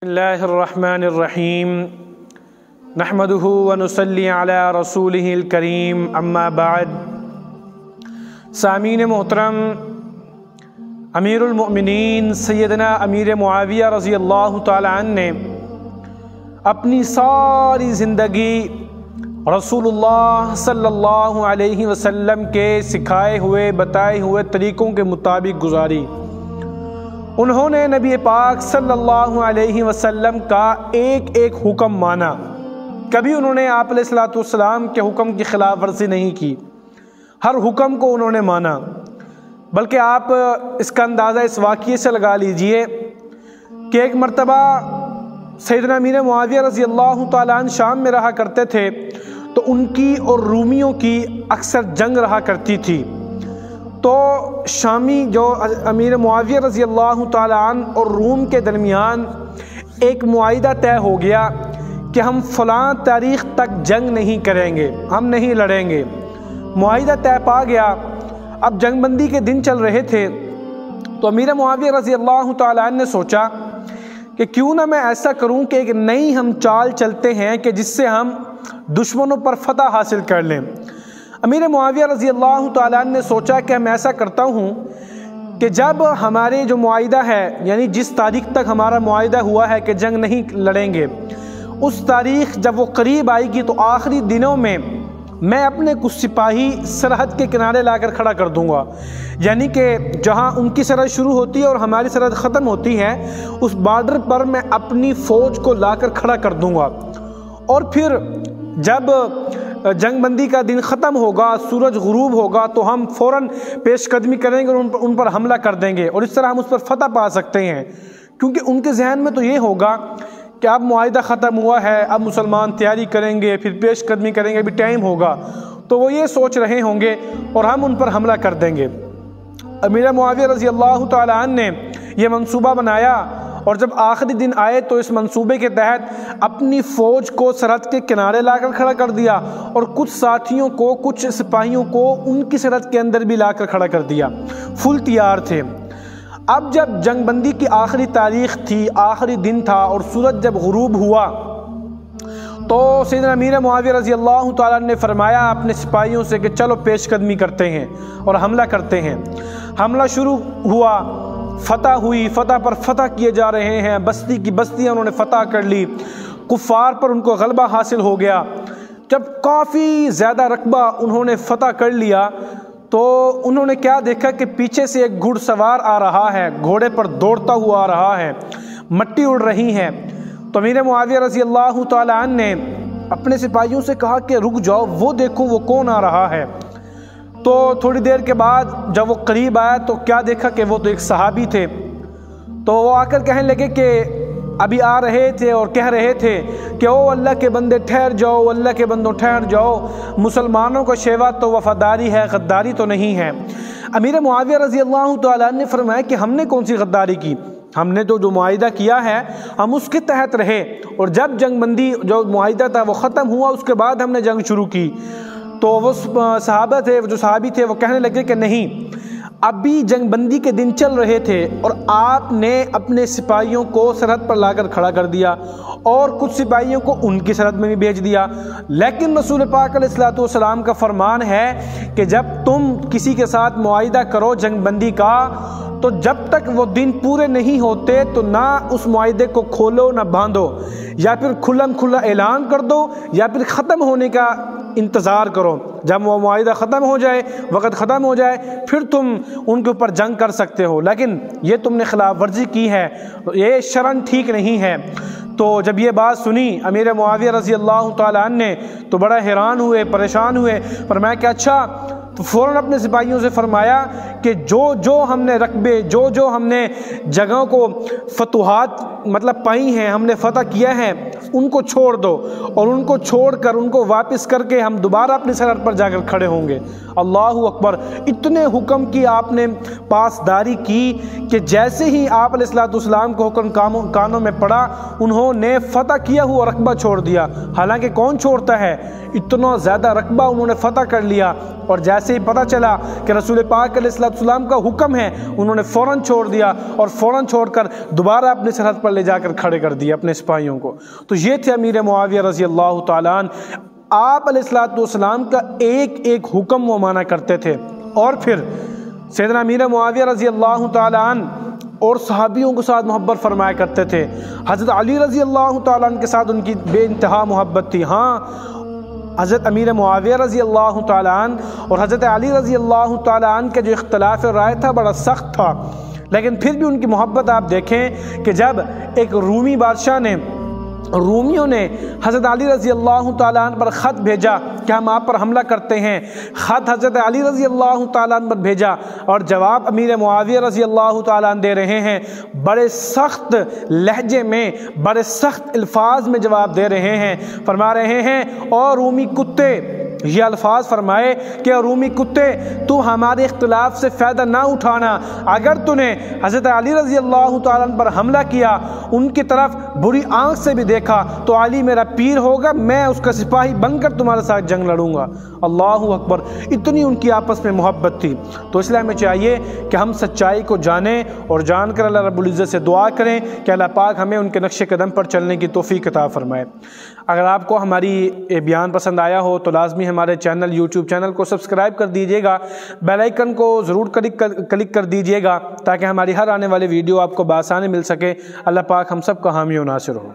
اللہ الرحمن الرحیم نحمدہ ونصلی علی رسولہ الکریم اما بعد۔ سامعین محترم، امیر المؤمنین سیدنا امیر معاویہ رضی اللہ تعالی عنہ نے اپنی ساری زندگی رسول اللہ صلی اللہ علیہ وسلم کے سکھائے ہوئے بتائے ہوئے طریقوں کے مطابق گزاری۔ انہوں نے نبی پاک صلی اللہ علیہ وسلم کا ایک ایک حکم مانا، کبھی انہوں نے آپ علیہ السلام کے حکم کی خلاف ورزی نہیں کی، ہر حکم کو انہوں نے مانا۔ بلکہ آپ اس کا اندازہ اس واقعے سے لگا لیجئے کہ ایک مرتبہ سیدنا امیر معاویہ رضی اللہ تعالیٰ عنہ شام میں رہا کرتے تھے، تو ان کی اور رومیوں کی اکثر جنگ رہا کرتی تھی۔ تو شامی جو امیر معاویہ رضی اللہ تعالیٰ عنہ اور روم کے درمیان ایک معاہدہ طے ہو گیا کہ ہم فلاں تاریخ تک جنگ نہیں کریں گے، ہم نہیں لڑیں گے۔ معاہدہ طے پا گیا۔ اب جنگ بندی کے دن چل رہے تھے، تو امیر معاویہ رضی اللہ تعالیٰ عنہ نے سوچا کہ کیوں نہ میں ایسا کروں کہ ایک نئی ہم چال چلتے ہیں کہ جس سے ہم دشمنوں پر فتح حاصل کر لیں۔ امیر معاویہ رضی اللہ تعالیٰ عنہ نے سوچا کہ میں ایسا کرتا ہوں کہ جب ہمارے جو معاہدہ ہے، یعنی جس تاریخ تک ہمارا معاہدہ ہوا ہے کہ جنگ نہیں لڑیں گے، اس تاریخ جب وہ قریب آئے گی تو آخری دنوں میں اپنے کچھ سپاہی سرحد کے کنارے لا کر کھڑا کر دوں گا، یعنی کہ جہاں ان کی سرحد شروع ہوتی ہے اور ہماری سرحد ختم ہوتی ہے، اس بارڈر پر میں اپنی فوج کو لا کر کھڑا کر دوں گا، اور پھر جب جنگ بندی کا دن ختم ہوگا، سورج غروب ہوگا، تو ہم فوراً پیش قدمی کریں گے اور ان پر حملہ کر دیں گے، اور اس طرح ہم اس پر فتح پا سکتے ہیں۔ کیونکہ ان کے ذہن میں تو یہ ہوگا کہ اب معاہدہ ختم ہوا ہے، اب مسلمان تیاری کریں گے، پھر پیش قدمی کریں گے، ابھی ٹائم ہوگا، تو وہ یہ سوچ رہے ہوں گے اور ہم ان پر حملہ کر دیں گے۔ امیر معاویہ رضی اللہ تعالیٰ عنہ نے یہ منصوبہ بنایا، اور جب آخری دن آئے تو اس منصوبے کے تحت اپنی فوج کو سرحد کے کنارے لا کر کھڑا کر دیا، اور کچھ ساتھیوں کو، کچھ سپاہیوں کو ان کی سرحد کے اندر بھی لا کر کھڑا کر دیا، فل تیار تھے۔ اب جب جنگ بندی کی آخری تاریخ تھی، آخری دن تھا، اور سورج جب غروب ہوا تو سیدنا امیر معاویہ رضی اللہ تعالیٰ نے فرمایا اپنے سپاہیوں سے کہ چلو پیش قدمی کرتے ہیں اور حملہ کرتے ہیں۔ حملہ شروع ہوا، فتح ہوئی، فتح پر فتح کیے جا رہے ہیں، بستی کی بستیاں انہوں نے فتح کر لی، کفار پر ان کو غلبہ حاصل ہو گیا۔ جب کافی زیادہ رقبہ انہوں نے فتح کر لیا تو انہوں نے کیا دیکھا کہ پیچھے سے ایک گھڑ سوار آ رہا ہے، گھوڑے پر دوڑتا ہوا آ رہا ہے، مٹی اڑ رہی ہے۔ تو امیر معاویہ رضی اللہ تعالیٰ عنہ نے اپنے سپاہیوں سے کہا کہ رک جاؤ، وہ دیکھو وہ کون آ رہا ہے۔ تو تھوڑی دیر کے بعد جب وہ قریب آیا تو کیا دیکھا کہ وہ تو ایک صحابی تھے۔ تو وہ آ کر کہنے لگے کہ ابھی آ رہے تھے اور کہہ رہے تھے کہ او اللہ کے بندے ٹھہر جاؤ، اللہ کے بندوں ٹھہر جاؤ، مسلمانوں کا شیوا تو وفاداری ہے، غداری تو نہیں ہے۔ امیر معاویہ رضی اللہ تعالیٰ عنہ نے فرمایا کہ ہم نے کون سی غداری کی، ہم نے جو معاہدہ کیا ہے ہم اس کے تحت رہے، اور جب جنگ بندی جو معاہدہ تھا وہ ختم ہوا، اس کے بعد ہم نے جنگ شروع کی۔ تو وہ صحابہ تھے، جو صحابی تھے، وہ کہنے لگے کہ نہیں، ابھی جنگ بندی کے دن چل رہے تھے اور آپ نے اپنے سپاہیوں کو سرحد پر لا کر کھڑا کر دیا، اور کچھ سپاہیوں کو ان کی سرحد میں بھی بھیج دیا۔ لیکن رسول پاک علیہ السلام کا فرمان ہے کہ جب تم کسی کے ساتھ معاہدہ کرو جنگ بندی کا، تو جب تک وہ دن پورے نہیں ہوتے تو نہ اس معاہدے کو کھولو نہ باندھو، یا پھر کھلم کھلا اعلان کر دو، یا پھر ختم ہونے کا انتظار کرو۔ جب وہ معاہدہ ختم ہو جائے، وقت ختم ہو جائے، پھر تم ان کے اوپر جنگ کر سکتے ہو، لیکن یہ تم نے خلاف ورزی کی ہے، یہ شرعاً ٹھیک نہیں ہے۔ تو جب یہ بات سنی امیر معاویہ رضی اللہ تعالیٰ عنہ نے تو بڑا حیران ہوئے، پریشان ہوئے، فرمایا کہ اچھا، تو فوراً اپنے سپاہیوں سے فرمایا کہ جو ہم نے رقبے، جو ہم نے جگہوں کو فتوحات مطلب پائی ہیں، ہم نے فتح کیا ہے، ان کو چھوڑ دو، اور ان کو چھوڑ کر ان کو واپس کر کے ہم دوبارہ اپنی سرحد پر جا کر کھڑے ہوں گے۔ اللہ اکبر! اتنے حکم کی آپ نے پاسداری کی کہ جیسے ہی آپ علیہ السلام کو حکم کانوں میں پڑا، انہوں نے فتح کیا ہوا رقبہ چھوڑ دیا۔ حالانکہ کون چھوڑتا ہے، اتنا زیادہ رقبہ انہوں نے فتح کر لیا، اور جیسے جیسے ہی پتہ چلا کہ رسول پاک علیہ السلام کا حکم ہے، انہوں نے فوراً چھوڑ دیا اور فوراً چھوڑ کر دوبارہ اپنے سرحد پر لے جا کر کھڑے کر دیا اپنے سپاہیوں کو۔ تو یہ تھے امیر معاویہ رضی اللہ تعالیٰ عنہ۔ آپ علیہ السلام کا ایک ایک حکم وہ مانا کرتے تھے، اور پھر سیدنا امیر معاویہ رضی اللہ تعالیٰ عنہ اور صحابیوں کے ساتھ محبت فرمایا کرتے تھے۔ حضرت علی رضی اللہ تعالیٰ عنہ کے ساتھ ان کی بے انتہا محبت تھی۔ ہاں، حضرت امیر معاویہ رضی اللہ تعالیٰ عنہ اور حضرت علی رضی اللہ تعالیٰ عنہ کا جو اختلاف رائے تھا بڑا سخت تھا، لیکن پھر بھی ان کی محبت آپ دیکھیں کہ جب ایک رومی بادشاہ نے، رومیوں نے حضرت علی رضی اللہ تعالیٰ عنہ پر خط بھیجا کہ ہم آپ پر حملہ کرتے ہیں، خط حضرت علی رضی اللہ تعالیٰ عنہ پر بھیجا اور جواب امیر معاویہ رضی اللہ تعالیٰ عنہ دے رہے ہیں، بڑے سخت لہجے میں، بڑے سخت الفاظ میں جواب دے رہے ہیں، فرما رہے ہیں اور رومی کتے، یہ الفاظ فرمائے کہ رومی کتے، تو ہمارے اختلاف سے فائدہ نہ اٹھانا، اگر تو نے حضرت علی رضی اللہ تعالیٰ عنہ پر حملہ کیا، ان کی طرف بری آنکھ سے بھی دیکھا، تو علی میرا پیر ہوگا، میں اس کا سپاہی بن کر تمہارے ساتھ جنگ لڑوں گا۔ اللہ اکبر، اتنی ان کی آپس میں محبت تھی۔ تو اس لیے ہمیں چاہیے کہ ہم سچائی کو جانیں اور جان کر اللہ رب العزت سے دعا کریں کہ اللہ پاک ہمیں ان کے نقش قدم پر چلنے کی توفیق عطا فرمائے۔ اگر آپ کو ہماری بیان پسند آیا ہو تو لازمی ہمارے یوٹیوب چینل کو سبسکرائب کر دیجئے گا، بیل آئیکن کو ضرور کلک کر دیجئے گا تاکہ ہماری ہر آنے والی ویڈیو آپ کو بآسانی مل سکے۔ اللہ پاک ہم سب کا حامی و ناصر ہو۔